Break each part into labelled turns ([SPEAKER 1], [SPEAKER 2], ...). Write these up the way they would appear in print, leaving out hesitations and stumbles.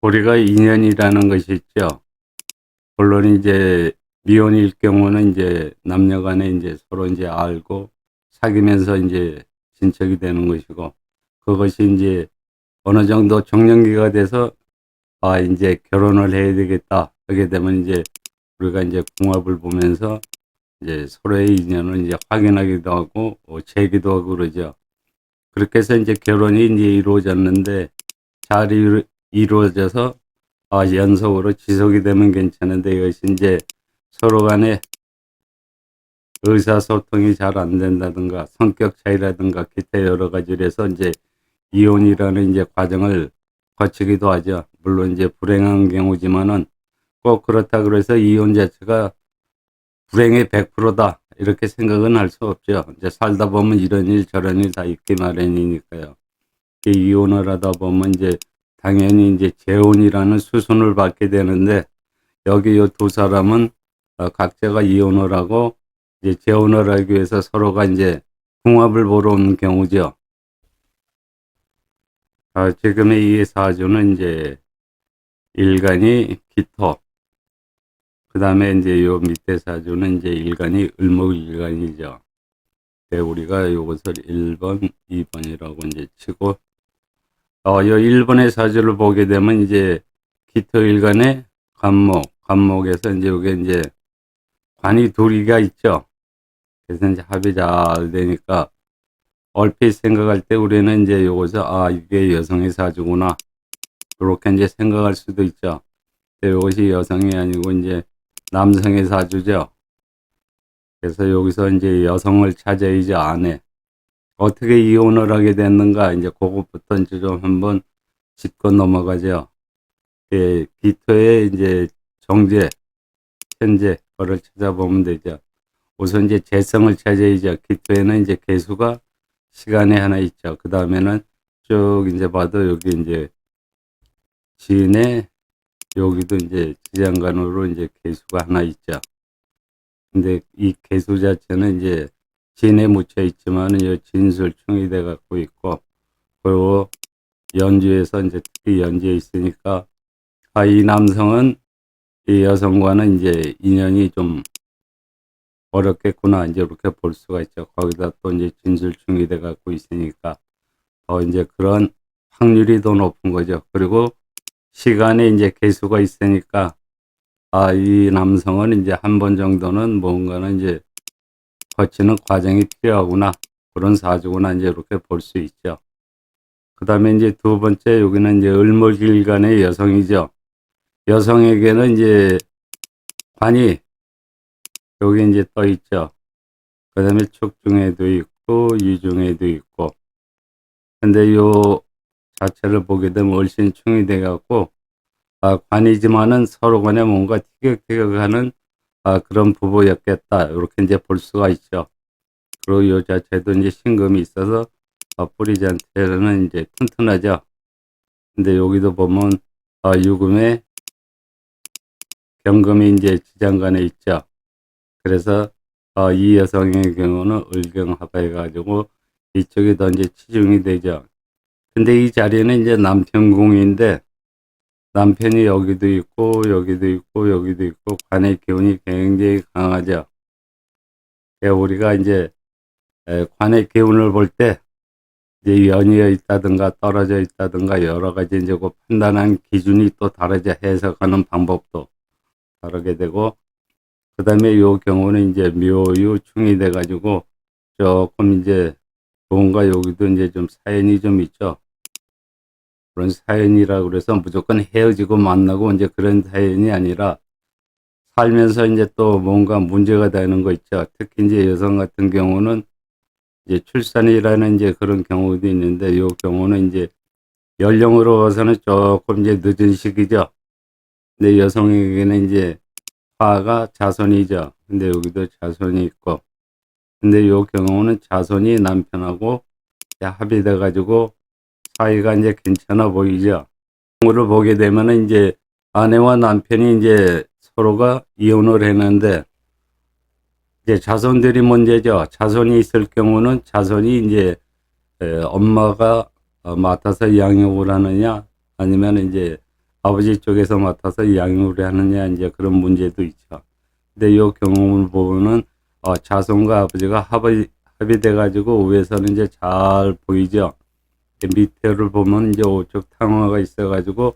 [SPEAKER 1] 우리가 인연이라는 것이 있죠. 물론 이제 미혼일 경우는 이제 남녀 간에 이제 서로 이제 알고 사귀면서 이제 진척이 되는 것이고, 그것이 이제 어느 정도 정년기가 돼서 이제 결혼을 해야 되겠다 하게 되면 이제 우리가 이제 궁합을 보면서 이제 서로의 인연을 이제 확인하기도 하고 재기도 하고 그러죠. 그렇게 해서 이제 결혼이 이제 이루어졌는데, 잘 이루어져서 연속으로 지속이 되면 괜찮은데, 이것이 이제 서로 간에 의사소통이 잘 안 된다든가 성격 차이라든가 기타 여러 가지로 해서 이제 이혼이라는 이제 과정을 거치기도 하죠. 물론 이제 불행한 경우지만은 꼭 그렇다 그래서 이혼 자체가 불행의 100%다 이렇게 생각은 할 수 없죠. 이제 살다 보면 이런 일 저런 일 다 있기 마련이니까요. 이혼을 하다 보면 이제 당연히 이제 재혼이라는 수순을 밟게 되는데, 여기 이 두 사람은 각자가 이혼을 하고 이제 재혼을 하기 위해서 서로가 이제 궁합을 보러 오는 경우죠. 지금의 이 사주는 이제 일간이 기토, 그 다음에 이제 요 밑에 사주는 이제 일간이 을목일간이죠. 우리가 요것을 1번, 2번이라고 이제 치고, 요 1번의 사주를 보게 되면 이제 기토일간의 간목에서 이제 요게 이제 관이 둘이가 있죠. 그래서 이제 합이 잘 되니까 얼핏 생각할 때 우리는 이제 요것을 이게 여성의 사주구나 그렇게 이제 생각할 수도 있죠. 근데 이것이 여성이 아니고 이제 남성의 사주죠. 그래서 여기서 이제 여성을 찾아야지 아내. 어떻게 이혼을 하게 됐는가 이제 그것부터 이제 좀 한번 짚고 넘어가죠. 기토의 이제 정제, 현재 거를 찾아보면 되죠. 우선 이제 재성을 찾아야죠. 기토에는 이제 개수가 시간에 하나 있죠. 그 다음에는 쭉 이제 봐도 여기 이제 진에 여기도 이제 지장간으로 이제 개수가 하나 있죠. 근데 이 개수 자체는 이제 진에 묻혀 있지만 이 진술충이 돼 갖고 있고, 그리고 연주에서 이제 특히 연주에 있으니까 이 남성은 이 여성과는 이제 인연이 좀 어렵겠구나 이제 이렇게 볼 수가 있죠. 거기다 또 이제 진술충이 돼 갖고 있으니까 이제 그런 확률이 더 높은 거죠. 그리고 시간에 이제 개수가 있으니까 이 남성은 이제 한 번 정도는 뭔가는 이제 거치는 과정이 필요하구나 그런 사주구나 이제 이렇게 볼 수 있죠. 그 다음에 이제 두 번째 여기는 이제 을목일간의 여성이죠. 여성에게는 이제 관이 여기 이제 떠 있죠. 그 다음에 축중에도 있고 유중에도 있고, 근데 요 자체를 보게 되면 을신충이 돼 갖고 관이지만은 서로 간에 뭔가 티격태격하는 그런 부부였겠다 이렇게 이제 볼 수가 있죠. 그리고 요 자체도 이제 신금이 있어서 뿌리 자체는 이제 튼튼하죠. 근데 여기도 보면 유금에 경금이 이제 지장간에 있죠. 그래서 이 여성의 경우는 을경합해 가지고 이쪽이 더 이제 치중이 되죠. 근데 이 자리는 이제 남편궁인데 남편이 여기도 있고 여기도 있고 여기도 있고 관의 기운이 굉장히 강하죠. 우리가 이제 관의 기운을 볼 때 이제 연이어 있다든가 떨어져 있다든가 여러 가지 이제 그 판단한 기준이 또 다르죠. 해석하는 방법도 다르게 되고, 그 다음에 요 경우는 이제 묘유충이 돼 가지고 조금 이제 뭔가 여기도 이제 좀 사연이 좀 있죠. 그런 사연이라 그래서 무조건 헤어지고 만나고 이제 그런 사연이 아니라 살면서 이제 또 뭔가 문제가 되는 거 있죠. 특히 이제 여성 같은 경우는 이제 출산이라는 이제 그런 경우도 있는데, 요 경우는 이제 연령으로 봐서는 조금 이제 늦은 시기죠. 근데 여성에게는 이제 화가 자손이죠. 근데 여기도 자손이 있고, 근데 요 경우는 자손이 남편하고 합의돼 가지고 사이가 이제 괜찮아 보이죠. 경우를 보게 되면은 이제 아내와 남편이 이제 서로가 이혼을 했는데 이제 자손들이 문제죠. 자손이 있을 경우는 자손이 이제 엄마가 맡아서 양육을 하느냐 아니면 이제 아버지 쪽에서 맡아서 양육을 하느냐, 이제 그런 문제도 있죠. 근데 이 경험을 보면은, 자손과 아버지가 합의돼가지고 위에서는 이제 잘 보이죠. 밑에를 보면 이제 오쪽 탕화가 있어가지고,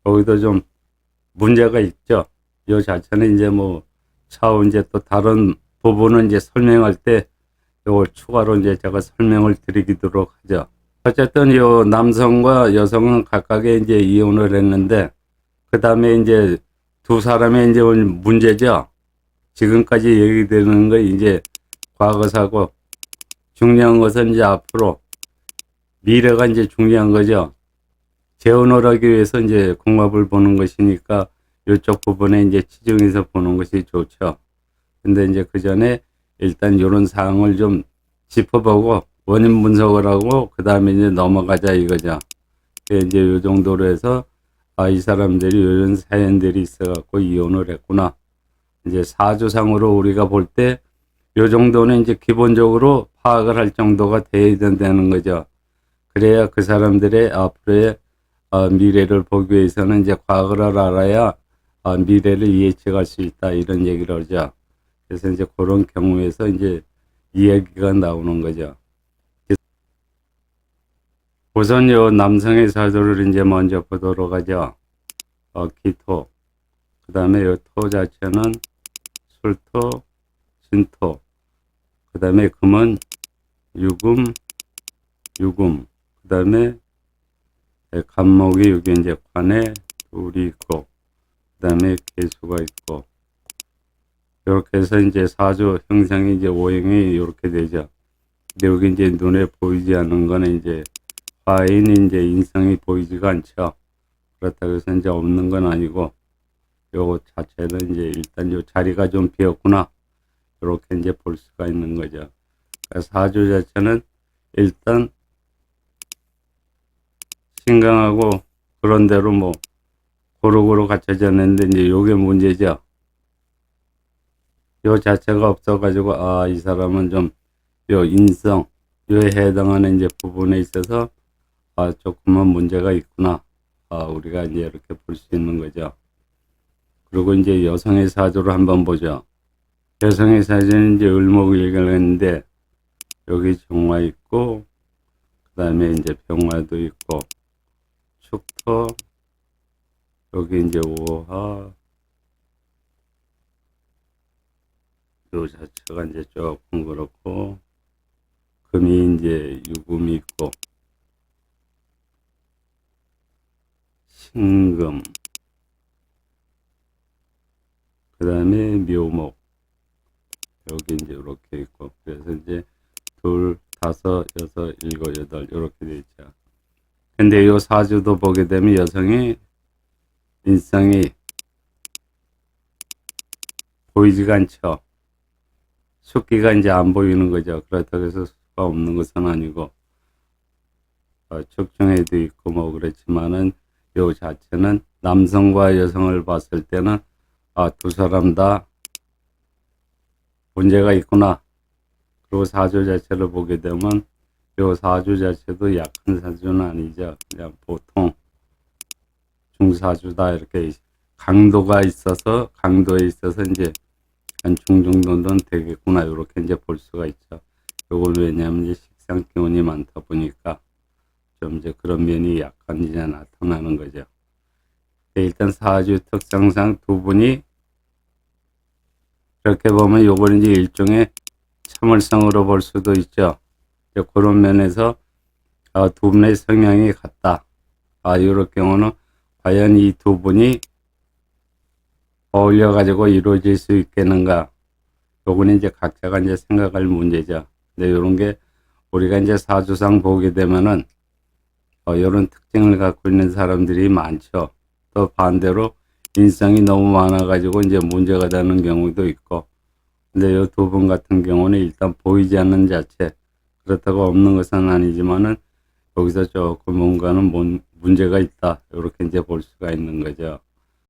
[SPEAKER 1] 여기도 좀 문제가 있죠. 이 자체는 이제 뭐, 차후 이제 또 다른 부분은 이제 설명할 때, 요걸 추가로 이제 제가 설명을 드리도록 하죠. 어쨌든 요 남성과 여성은 각각의 이제 이혼을 했는데, 그 다음에 이제 두 사람의 이제 문제죠. 지금까지 얘기되는 거 이제 과거사고, 중요한 것은 이제 앞으로 미래가 이제 중요한 거죠. 재혼을 하기 위해서 이제 궁합을 보는 것이니까 이쪽 부분에 이제 치중해서 보는 것이 좋죠. 근데 이제 그 전에 일단 이런 사항을 좀 짚어보고 원인 분석을 하고 그 다음에 이제 넘어가자 이거죠. 이제 요 정도로 해서 이 사람들이 이런 사연들이 있어갖고 이혼을 했구나. 이제 사주상으로 우리가 볼 때 요 정도는 이제 기본적으로 파악을 할 정도가 돼야 된다는 거죠. 그래야 그 사람들의 앞으로의 미래를 보기 위해서는 이제 과거를 알아야 미래를 예측할 수 있다 이런 얘기를 하죠. 그래서 이제 그런 경우에서 이제 이야기가 나오는 거죠. 우선 요 남성의 사주를 이제 먼저 보도록 하죠. 기토. 그 다음에 요 토 자체는 술토, 진토. 그 다음에 금은 유금. 그 다음에 간목이 여기 이제 관에 둘이 있고, 그 다음에 개수가 있고, 이렇게 해서 이제 사주 형상이 이제 오행이 이렇게 되죠. 근데 여기 이제 눈에 보이지 않는 거는 이제 화인 이제 인성이 보이지가 않죠. 그렇다고 해서 이제 없는 건 아니고, 요거 자체는 이제 일단 요 자리가 좀 비었구나. 이렇게 이제 볼 수가 있는 거죠. 그러니까 사주 자체는 일단 신강하고 그런 대로 뭐 고루고루 갖춰져 있는데 이제 요게 문제죠. 요 자체가 없어가지고 이 사람은 좀 요 인성 요에 해당하는 이제 부분에 있어서 조금은 문제가 있구나. 우리가 이제 이렇게 볼 수 있는 거죠. 그리고 이제 여성의 사주를 한번 보죠. 여성의 사주는 이제 을목일간을 했는데 여기 정화 있고 그 다음에 이제 병화도 있고 축토 여기 이제 오화 요 자체가 이제 조금 그렇고 금이 이제 유금이 있고 신금 그 다음에 묘목 여기 이제 이렇게 있고 그래서 이제 둘, 다섯, 여섯, 일곱, 여덟 이렇게 돼 있죠. 근데 이 사주도 보게 되면 여성이 인성이 보이지가 않죠. 숙기가 이제 안 보이는 거죠. 그렇다고 해서 수가 없는 것은 아니고 축중에도 있고 뭐 그렇지만은 요 자체는 남성과 여성을 봤을 때는 두 사람 다 문제가 있구나. 그리고 사주 자체를 보게 되면 요 사주 자체도 약한 사주는 아니죠. 그냥 보통 중사주다 이렇게 강도에 있어서 이제 한 중 정도는 되겠구나 이렇게 이제 볼 수가 있죠. 요건 왜냐하면 이제 식상 기운이 많다 보니까 좀 이제 그런 면이 약간 이제 나타나는 거죠. 일단 사주 특성상 두 분이 이렇게 보면 요건 이제 일종의 참을성으로 볼 수도 있죠. 그런 면에서 두 분의 성향이 같다. 이럴 경우는 과연 이 두 분이 어울려 가지고 이루어질 수 있겠는가? 요거는 이제 각자가 이제 생각할 문제죠. 근데 요런 게 우리가 이제 사주상 보게 되면은 요런 특징을 갖고 있는 사람들이 많죠. 또 반대로 인성이 너무 많아 가지고 이제 문제가 되는 경우도 있고. 근데 요 두 분 같은 경우는 일단 보이지 않는 자체 그렇다고 없는 것은 아니지만은 여기서 조금 뭔가는 문제가 있다. 이렇게 이제 볼 수가 있는 거죠.